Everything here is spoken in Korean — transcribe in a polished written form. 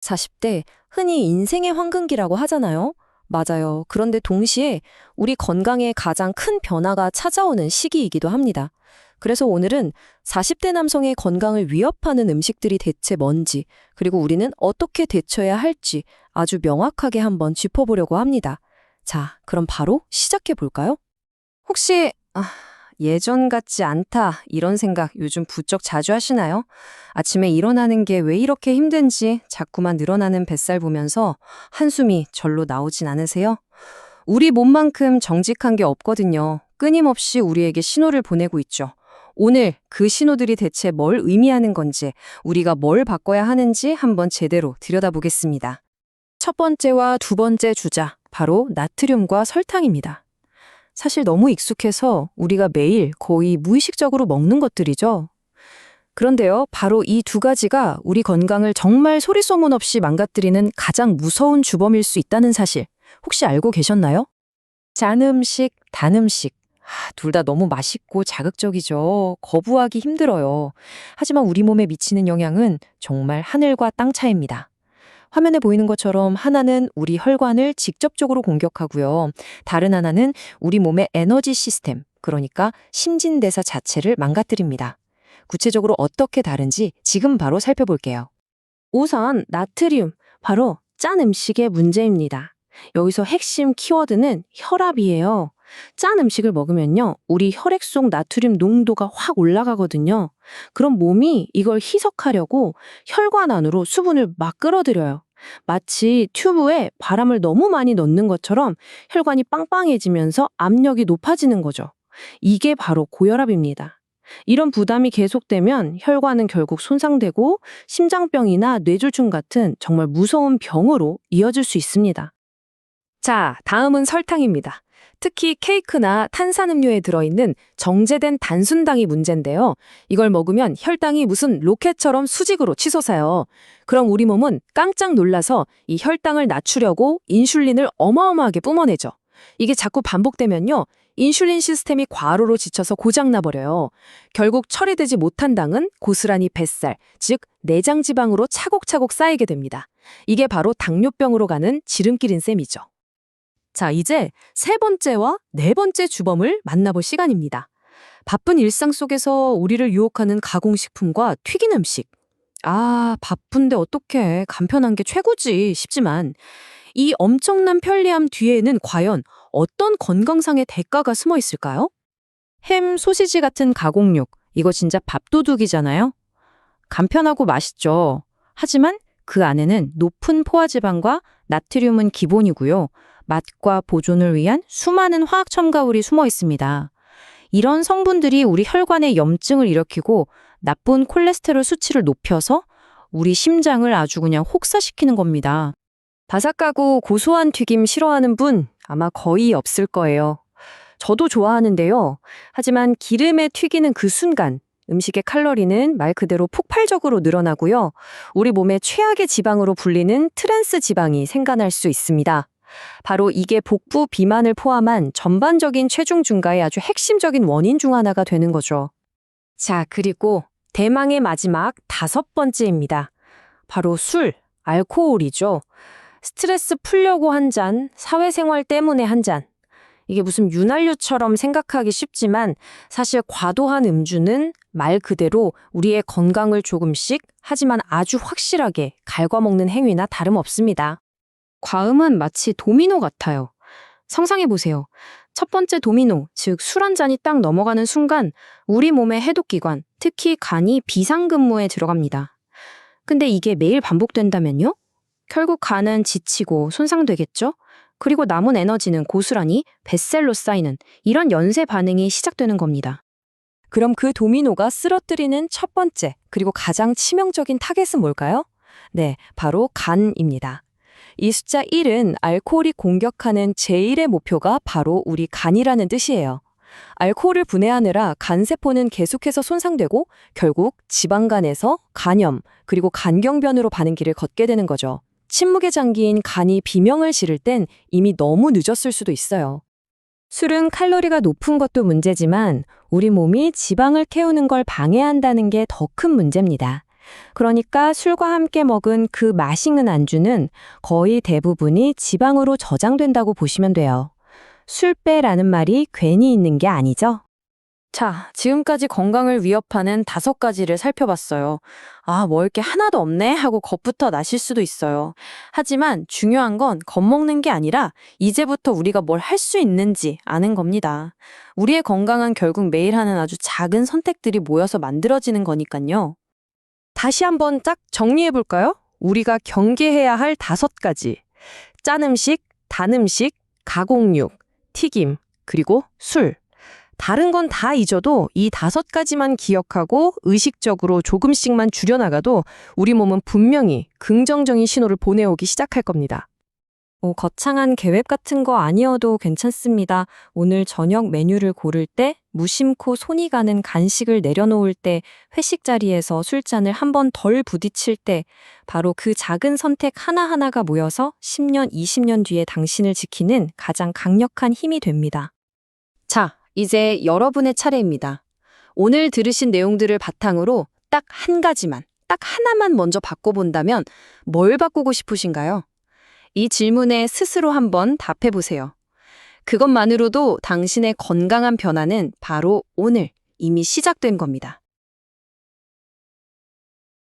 40대, 흔히 인생의 황금기라고 하잖아요. 맞아요. 그런데 동시에 우리 건강에 가장 큰 변화가 찾아오는 시기이기도 합니다. 그래서 오늘은 40대 남성의 건강을 위협하는 음식들이 대체 뭔지, 그리고 우리는 어떻게 대처해야 할지 아주 명확하게 한번 짚어보려고 합니다. 자, 그럼 바로 시작해 볼까요? 혹시 예전 같지 않다 이런 생각 요즘 부쩍 자주 하시나요? 아침에 일어나는 게 왜 이렇게 힘든지 자꾸만 늘어나는 뱃살 보면서 한숨이 절로 나오진 않으세요? 우리 몸만큼 정직한 게 없거든요. 끊임없이 우리에게 신호를 보내고 있죠. 오늘 그 신호들이 대체 뭘 의미하는 건지, 우리가 뭘 바꿔야 하는지 한번 제대로 들여다보겠습니다. 첫 번째와 두 번째 주자, 바로 나트륨과 설탕입니다. 사실 너무 익숙해서 우리가 매일 거의 무의식적으로 먹는 것들이죠. 그런데요, 바로 이 두 가지가 우리 건강을 정말 소리소문 없이 망가뜨리는 가장 무서운 주범일 수 있다는 사실, 혹시 알고 계셨나요? 짠 음식, 단 음식. 둘 다 너무 맛있고 자극적이죠. 거부하기 힘들어요. 하지만 우리 몸에 미치는 영향은 정말 하늘과 땅 차이입니다. 화면에 보이는 것처럼 하나는 우리 혈관을 직접적으로 공격하고요. 다른 하나는 우리 몸의 에너지 시스템, 그러니까 신진대사 자체를 망가뜨립니다. 구체적으로 어떻게 다른지 지금 바로 살펴볼게요. 우선 나트륨, 바로 짠 음식의 문제입니다. 여기서 핵심 키워드는 혈압이에요. 짠 음식을 먹으면요, 우리 혈액 속 나트륨 농도가 확 올라가거든요. 그럼 몸이 이걸 희석하려고 혈관 안으로 수분을 막 끌어들여요. 마치 튜브에 바람을 너무 많이 넣는 것처럼 혈관이 빵빵해지면서 압력이 높아지는 거죠. 이게 바로 고혈압입니다. 이런 부담이 계속되면 혈관은 결국 손상되고 심장병이나 뇌졸중 같은 정말 무서운 병으로 이어질 수 있습니다. 자, 다음은 설탕입니다. 특히 케이크나 탄산음료에 들어있는 정제된 단순당이 문제인데요. 이걸 먹으면 혈당이 무슨 로켓처럼 수직으로 치솟아요. 그럼 우리 몸은 깜짝 놀라서 이 혈당을 낮추려고 인슐린을 어마어마하게 뿜어내죠. 이게 자꾸 반복되면요, 인슐린 시스템이 과로로 지쳐서 고장나버려요. 결국 처리되지 못한 당은 고스란히 뱃살, 즉 내장 지방으로 차곡차곡 쌓이게 됩니다. 이게 바로 당뇨병으로 가는 지름길인 셈이죠. 자, 이제 세 번째와 네 번째 주범을 만나볼 시간입니다. 바쁜 일상 속에서 우리를 유혹하는 가공식품과 튀긴 음식. 바쁜데 어떡해. 간편한 게 최고지 싶지만 이 엄청난 편리함 뒤에는 과연 어떤 건강상의 대가가 숨어 있을까요? 햄, 소시지 같은 가공육. 이거 진짜 밥도둑이잖아요. 간편하고 맛있죠. 하지만 그 안에는 높은 포화지방과 나트륨은 기본이고요. 맛과 보존을 위한 수많은 화학 첨가물이 숨어 있습니다. 이런 성분들이 우리 혈관에 염증을 일으키고 나쁜 콜레스테롤 수치를 높여서 우리 심장을 아주 그냥 혹사시키는 겁니다. 바삭하고 고소한 튀김 싫어하는 분 아마 거의 없을 거예요. 저도 좋아하는데요. 하지만 기름에 튀기는 그 순간 음식의 칼로리는 말 그대로 폭발적으로 늘어나고요. 우리 몸의 최악의 지방으로 불리는 트랜스 지방이 생겨날 수 있습니다. 바로 이게 복부 비만을 포함한 전반적인 체중 증가의 아주 핵심적인 원인 중 하나가 되는 거죠. 자, 그리고 대망의 마지막 다섯 번째입니다. 바로 술, 알코올이죠. 스트레스 풀려고 한 잔, 사회생활 때문에 한 잔. 이게 무슨 윤활유처럼 생각하기 쉽지만 사실 과도한 음주는 말 그대로 우리의 건강을 조금씩 하지만 아주 확실하게 갉아먹는 행위나 다름없습니다. 과음은 마치 도미노 같아요. 상상해보세요. 첫 번째 도미노, 즉 술 한 잔이 딱 넘어가는 순간 우리 몸의 해독기관, 특히 간이 비상근무에 들어갑니다. 근데 이게 매일 반복된다면요? 결국 간은 지치고 손상되겠죠? 그리고 남은 에너지는 고스란히 뱃살로 쌓이는 이런 연쇄 반응이 시작되는 겁니다. 그럼 그 도미노가 쓰러뜨리는 첫 번째, 그리고 가장 치명적인 타겟은 뭘까요? 네, 바로 간입니다. 이 숫자 1은 알코올이 공격하는 제1의 목표가 바로 우리 간이라는 뜻이에요. 알코올을 분해하느라 간세포는 계속해서 손상되고 결국 지방간에서 간염, 그리고 간경변으로 가는 길을 걷게 되는 거죠. 침묵에 잠긴 간이 비명을 지를 땐 이미 너무 늦었을 수도 있어요. 술은 칼로리가 높은 것도 문제지만 우리 몸이 지방을 태우는 걸 방해한다는 게 더 큰 문제입니다. 그러니까 술과 함께 먹은 그 맛있는 안주는 거의 대부분이 지방으로 저장된다고 보시면 돼요. 술 빼라는 말이 괜히 있는 게 아니죠. 자, 지금까지 건강을 위협하는 5가지를 살펴봤어요. 아, 먹을 게 하나도 없네 하고 겁부터 나실 수도 있어요. 하지만 중요한 건 겁먹는 게 아니라 이제부터 우리가 뭘 할 수 있는지 아는 겁니다. 우리의 건강은 결국 매일 하는 아주 작은 선택들이 모여서 만들어지는 거니까요. 다시 한번 쫙 정리해 볼까요? 우리가 경계해야 할 5가지. 짠 음식, 단 음식, 가공육, 튀김, 그리고 술. 다른 건 다 잊어도 이 5가지만 기억하고 의식적으로 조금씩만 줄여나가도 우리 몸은 분명히 긍정적인 신호를 보내오기 시작할 겁니다. 거창한 계획 같은 거 아니어도 괜찮습니다. 오늘 저녁 메뉴를 고를 때, 무심코 손이 가는 간식을 내려놓을 때, 회식 자리에서 술잔을 한 번 덜 부딪힐 때, 바로 그 작은 선택 하나하나가 모여서 10년, 20년 뒤에 당신을 지키는 가장 강력한 힘이 됩니다. 자, 이제 여러분의 차례입니다. 오늘 들으신 내용들을 바탕으로 딱 한 가지만, 딱 하나만 먼저 바꿔본다면 뭘 바꾸고 싶으신가요? 이 질문에 스스로 한번 답해보세요. 그것만으로도 당신의 건강한 변화는 바로 오늘 이미 시작된 겁니다.